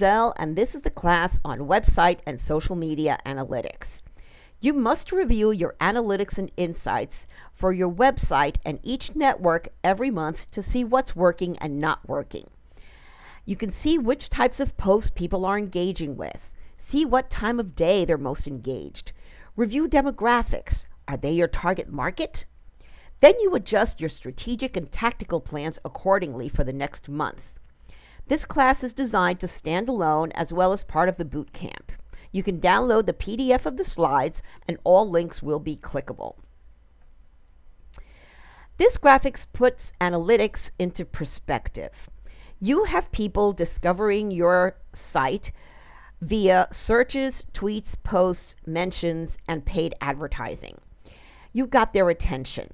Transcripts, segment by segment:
Giselle, and this is the class on website and social media analytics. You must review your analytics and insights for your website and each network every month to see what's working and not working. You can see which types of posts people are engaging with. See what time of day they're most engaged. Review demographics. Are they your target market? Then you adjust your strategic and tactical plans accordingly for the next month. This class is designed to stand alone as well as part of the boot camp. You can download the PDF of the slides and all links will be clickable. This graphics puts analytics into perspective. You have people discovering your site via searches, tweets, posts, mentions, and paid advertising. You got their attention.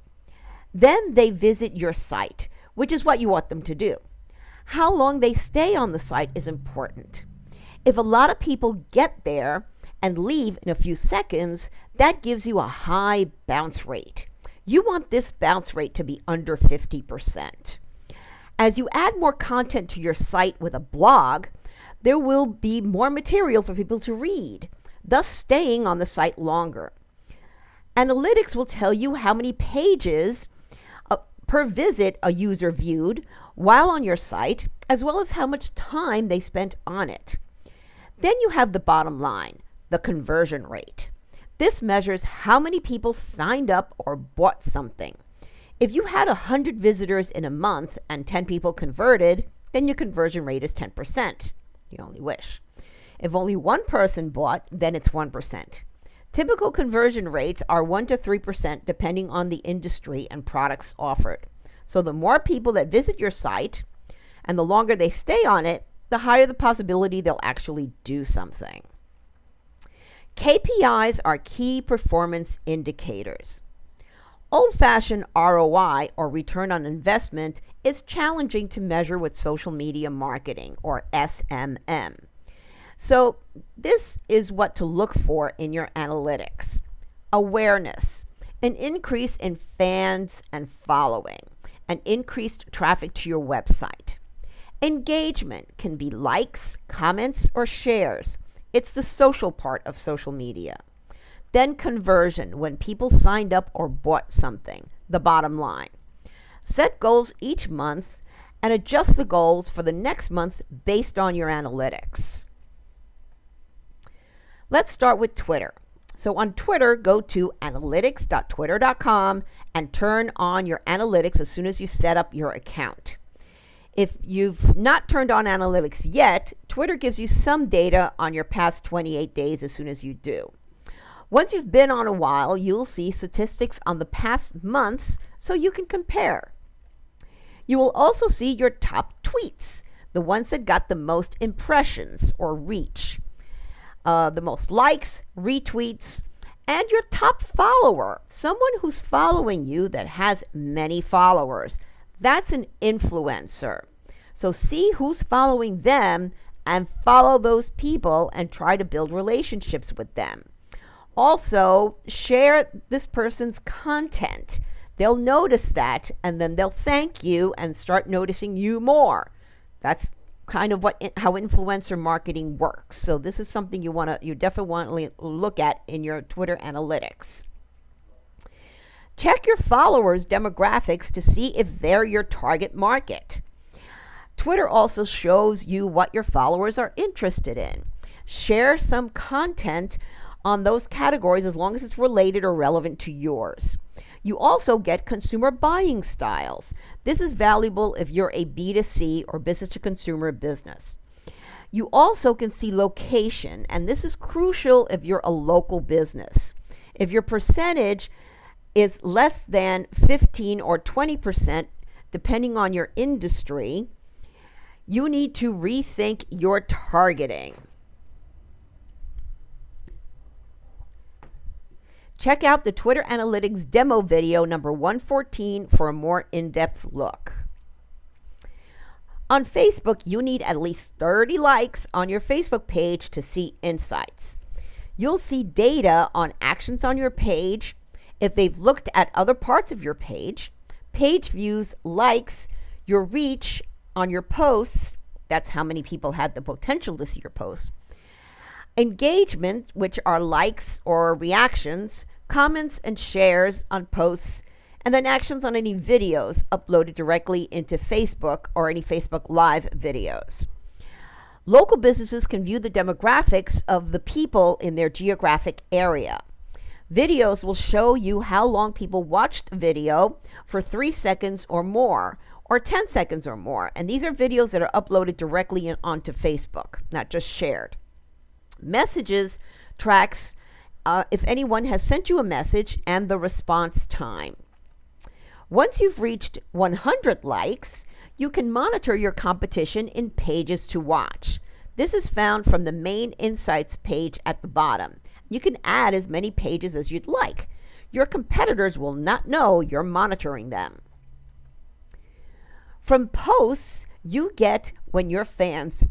Then they visit your site, which is what you want them to do. How long they stay on the site is important. If a lot of people get there and leave in a few seconds, that gives you a high bounce rate. You want this bounce rate to be under 50%. As you add more content to your site with a blog, there will be more material for people to read, thus staying on the site longer. Analytics will tell you how many pages per visit a user viewed while on your site, as well as how much time they spent on it. Then you have the bottom line, the conversion rate. This measures how many people signed up or bought something. If you had 100 visitors in a month and 10 people converted, then your conversion rate is 10%. You only wish. If only one person bought, then it's 1%. Typical conversion rates are 1 to 3% depending on the industry and products offered. So the more people that visit your site and the longer they stay on it, the higher the possibility they'll actually do something. KPIs are key performance indicators. Old-fashioned ROI, or return on investment, is challenging to measure with social media marketing, or SMM. So this is what to look for in your analytics. Awareness, an increase in fans and following, an increased traffic to your website. Engagement can be likes, comments, or shares. It's the social part of social media. Then conversion, when people signed up or bought something, the bottom line. Set goals each month and adjust the goals for the next month based on your analytics. Let's start with Twitter. So on Twitter, go to analytics.twitter.com and turn on your analytics as soon as you set up your account. If you've not turned on analytics yet, Twitter gives you some data on your past 28 days as soon as you do. Once you've been on a while, you'll see statistics on the past months so you can compare. You will also see your top tweets, the ones that got the most impressions or reach, the most likes, retweets, and your top follower, someone who's following you that has many followers. That's an influencer. So see who's following them and follow those people and try to build relationships with them. Also, share this person's content. They'll notice that and then they'll thank you and start noticing you more. That's kind of how influencer marketing works. So this is something you definitely want to look at in your Twitter analytics. Check your followers' demographics to see if they're your target market. Twitter also shows you what your followers are interested in. Share some content on those categories as long as it's related or relevant to yours. You also get consumer buying styles. This is valuable if you're a B2C or business to consumer business. You also can see location, and this is crucial if you're a local business. If your percentage is less than 15 or 20%, depending on your industry, you need to rethink your targeting. Check out the Twitter Analytics demo video number 114 for a more in-depth look. On Facebook, you need at least 30 likes on your Facebook page to see insights. You'll see data on actions on your page, if they've looked at other parts of your page views, likes, your reach on your posts, That's how many people had the potential to see your post. Engagement, which are likes or reactions, comments and shares on posts, and then actions on any videos uploaded directly into Facebook or any Facebook Live videos. Local businesses can view the demographics of the people in their geographic area. Videos will show you how long people watched a video for 3 seconds or more, or 10 seconds or more. And these are videos that are uploaded directly onto Facebook, not just shared. Messages tracks if anyone has sent you a message and the response time. Once you've reached 100 likes, you can monitor your competition in pages to watch. This is found from the main insights page at the bottom. You can add as many pages as you'd like. Your competitors will not know you're monitoring them. From posts you get when your fans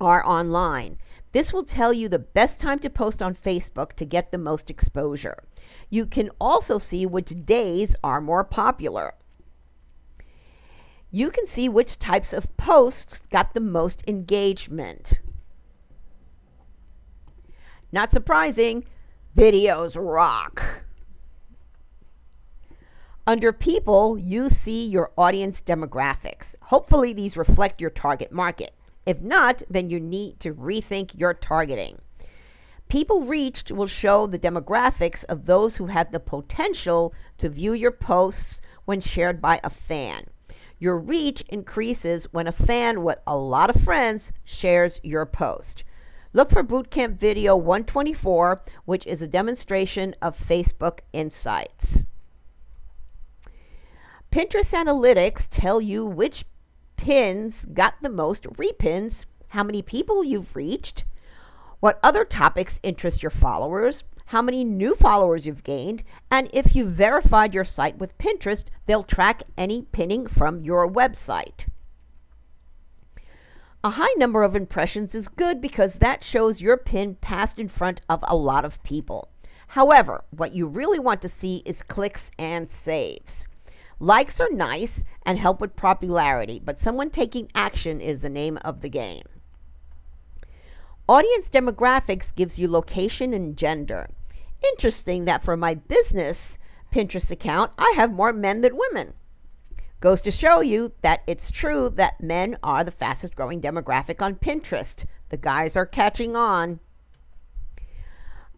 are online. This will tell you the best time to post on Facebook to get the most exposure. You can also see which days are more popular. You can see which types of posts got the most engagement. Not surprising, videos rock. Under people, you see your audience demographics. Hopefully these reflect your target market. If not, then you need to rethink your targeting. People reached will show the demographics of those who had the potential to view your posts when shared by a fan. Your reach increases when a fan with a lot of friends shares your post. Look for Bootcamp video 124, which is a demonstration of Facebook Insights. Pinterest analytics tell you which pins got the most repins, how many people you've reached, what other topics interest your followers, how many new followers you've gained, and if you've verified your site with Pinterest, they'll track any pinning from your website. A high number of impressions is good because that shows your pin passed in front of a lot of people. However, what you really want to see is clicks and saves. Likes are nice and help with popularity, but someone taking action is the name of the game. Audience demographics gives you location and gender. Interesting that for my business Pinterest account, I have more men than women. Goes to show you that it's true that men are the fastest growing demographic on Pinterest. The guys are catching on.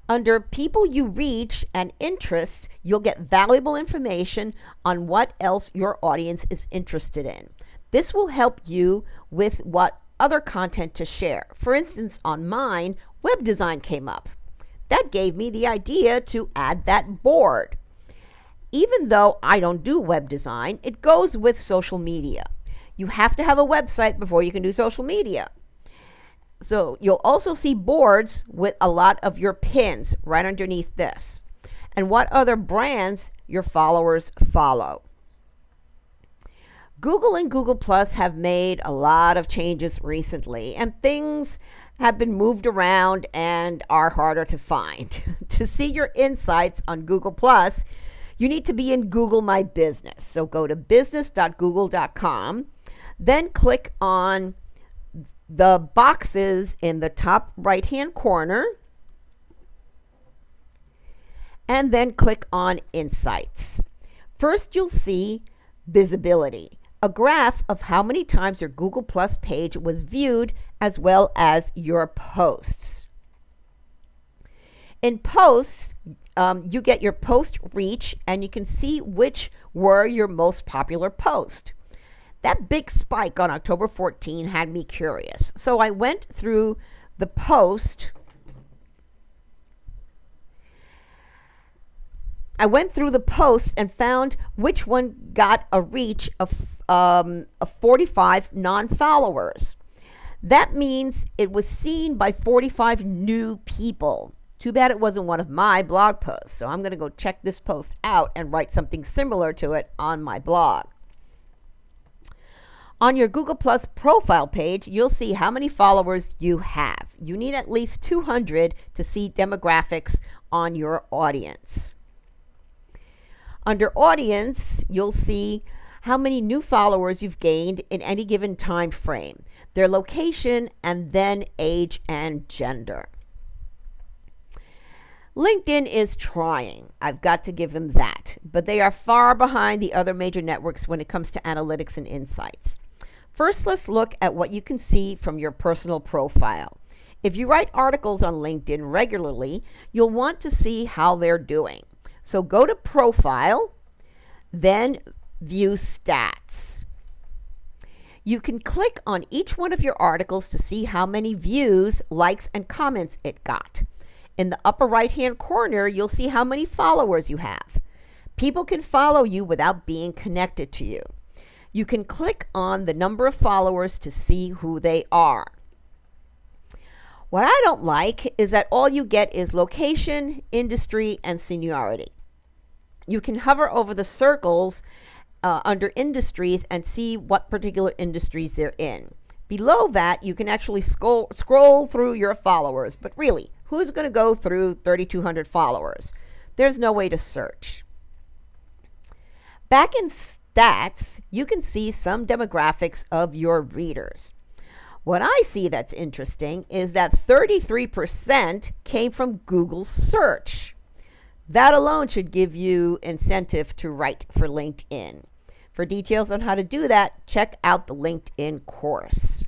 Under people you reach and interests, you'll get valuable information on what else your audience is interested in. This will help you with what other content to share. For instance, on mine, web design came up. That gave me the idea to add that board. Even though I don't do web design, it goes with social media. You have to have a website before you can do social media. So you'll also see boards with a lot of your pins right underneath this, and what other brands your followers follow. Google and Google Plus have made a lot of changes recently, and things have been moved around and are harder to find. To see your insights on Google Plus, you need to be in Google My Business. So go to business.google.com, then click on the boxes in the top right-hand corner, and then click on Insights. First, you'll see visibility, a graph of how many times your Google Plus page was viewed, as well as your posts. In posts, you get your post reach, and you can see which were your most popular posts. That big spike on October 14 had me curious. So I went through the post. And found which one got a reach of 45 non-followers. That means it was seen by 45 new people. Too bad it wasn't one of my blog posts. So I'm going to go check this post out and write something similar to it on my blog. On your Google Plus profile page, you'll see how many followers you have. You need at least 200 to see demographics on your audience. Under audience, you'll see how many new followers you've gained in any given time frame. their location, and then age and gender. LinkedIn is trying. I've got to give them that. But they are far behind the other major networks when it comes to analytics and insights. First, let's look at what you can see from your personal profile. If you write articles on LinkedIn regularly, you'll want to see how they're doing. So go to Profile, then View Stats. You can click on each one of your articles to see how many views, likes, and comments it got. In the upper right-hand corner, you'll see how many followers you have. People can follow you without being connected to you. You can click on the number of followers to see who they are. What I don't like is that all you get is location, industry, and seniority. You can hover over the circles under industries and see what particular industries they're in. Below that, you can actually scroll through your followers, but really, who's going to go through 3,200 followers? There's no way to search. Back in stats, you can see some demographics of your readers. What I see that's interesting is that 33% came from Google search. That alone should give you incentive to write for LinkedIn. For details on how to do that, check out the LinkedIn course.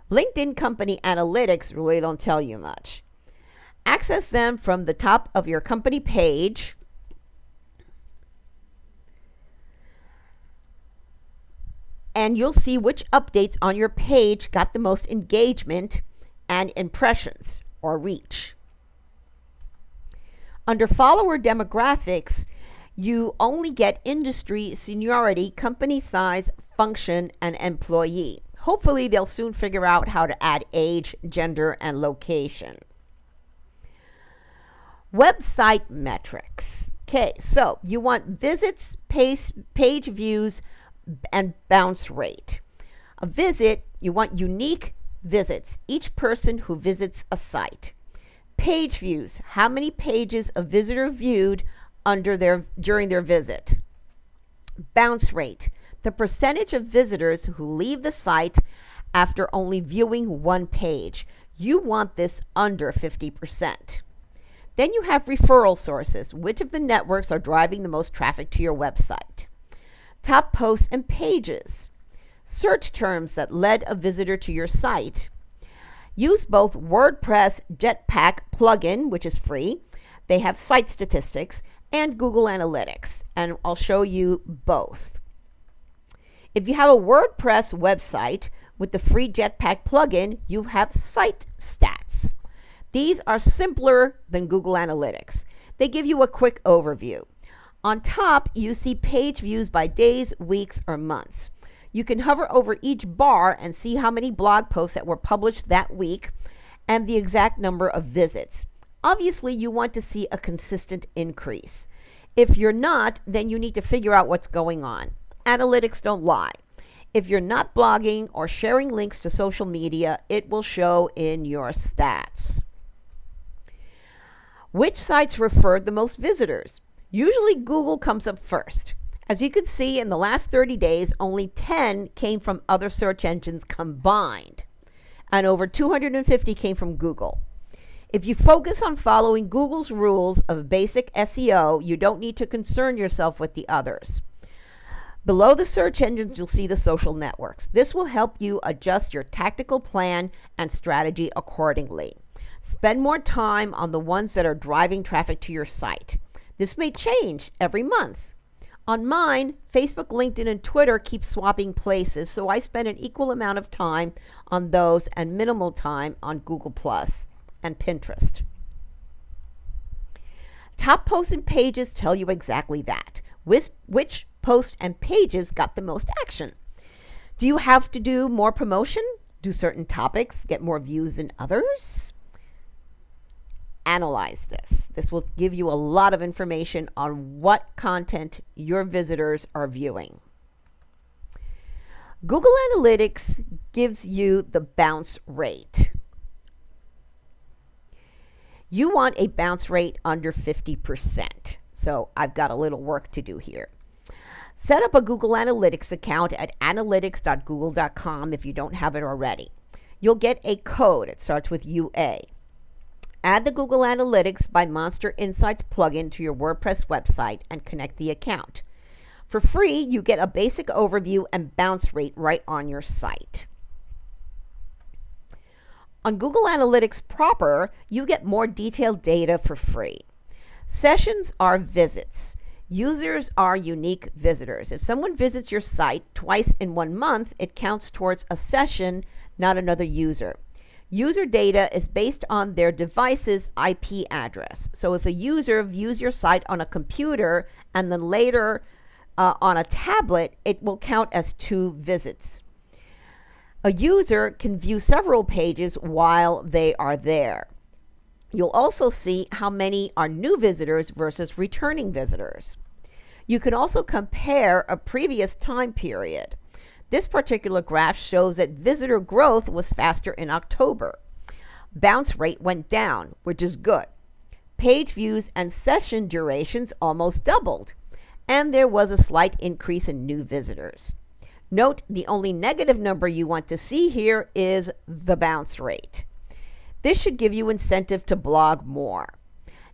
LinkedIn company analytics really don't tell you much. Access them from the top of your company page. And you'll see which updates on your page got the most engagement and impressions or reach. Under follower demographics, you only get industry, seniority, company size, function, and employee. Hopefully, they'll soon figure out how to add age, gender, and location. Website metrics. Okay, so you want visits, page views, and bounce rate. A visit, you want unique visits, each person who visits a site. Page views, how many pages a visitor viewed during their visit. Bounce rate, the percentage of visitors who leave the site after only viewing one page. You want this under 50%. Then you have referral sources. Which of the networks are driving the most traffic to your website? Top posts and pages. Search terms that led a visitor to your site. Use both WordPress Jetpack plugin, which is free. They have site statistics, and Google Analytics, and I'll show you both. If you have a WordPress website with the free Jetpack plugin, you have site stats. These are simpler than Google Analytics. They give you a quick overview. On top, you see page views by days, weeks, or months. You can hover over each bar and see how many blog posts that were published that week and the exact number of visits. Obviously, you want to see a consistent increase. If you're not, then you need to figure out what's going on. Analytics don't lie. If you're not blogging or sharing links to social media, it will show in your stats. Which sites referred the most visitors? Usually Google comes up first. As you can see, in the last 30 days, only 10 came from other search engines combined, and over 250 came from Google. If you focus on following Google's rules of basic SEO, you don't need to concern yourself with the others. Below the search engines, you'll see the social networks. This will help you adjust your tactical plan and strategy accordingly. Spend more time on the ones that are driving traffic to your site. This may change every month. On mine, Facebook, LinkedIn, and Twitter keep swapping places, so I spend an equal amount of time on those and minimal time on Google+ and Pinterest. Top posts and pages tell you exactly that. Which posts and pages got the most action? Do you have to do more promotion? Do certain topics get more views than others? Analyze this. This will give you a lot of information on what content your visitors are viewing. Google Analytics gives you the bounce rate. You want a bounce rate under 50%. So I've got a little work to do here. Set up a Google Analytics account at analytics.google.com if you don't have it already. You'll get a code. It starts with UA. Add the Google Analytics by Monster Insights plugin to your WordPress website and connect the account. For free, you get a basic overview and bounce rate right on your site. On Google Analytics proper, you get more detailed data for free. Sessions are visits. Users are unique visitors. If someone visits your site twice in 1 month, it counts towards a session, not another user. User data is based on their device's IP address. So if a user views your site on a computer and then later on a tablet, it will count as 2 visits. A user can view several pages while they are there. You'll also see how many are new visitors versus returning visitors. You can also compare a previous time period. This particular graph shows that visitor growth was faster in October. Bounce rate went down, which is good. Page views and session durations almost doubled, and there was a slight increase in new visitors. Note the only negative number you want to see here is the bounce rate. This should give you incentive to blog more.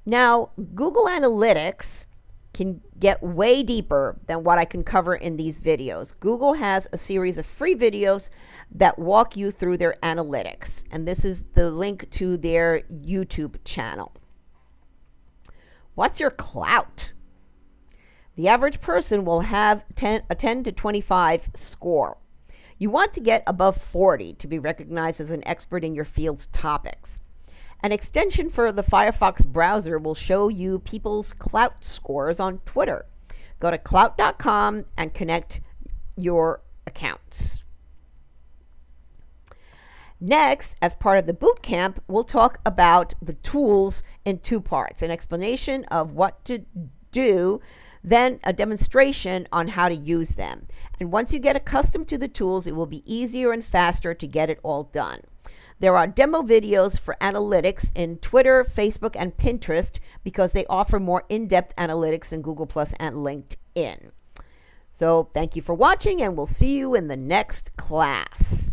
Now, Google Analytics can get way deeper than what I can cover in these videos. Google has a series of free videos that walk you through their analytics, and this is the link to their YouTube channel. What's your clout? The average person will have a 10 to 25 score. You want to get above 40 to be recognized as an expert in your field's topics. An extension for the Firefox browser will show you people's clout scores on Twitter. Go to clout.com and connect your accounts. Next, as part of the bootcamp, we'll talk about the tools in 2 parts, an explanation of what to do, then a demonstration on how to use them. And once you get accustomed to the tools, it will be easier and faster to get it all done. There are demo videos for analytics in Twitter, Facebook, and Pinterest because they offer more in-depth analytics in Google+ and LinkedIn. So thank you for watching, and we'll see you in the next class.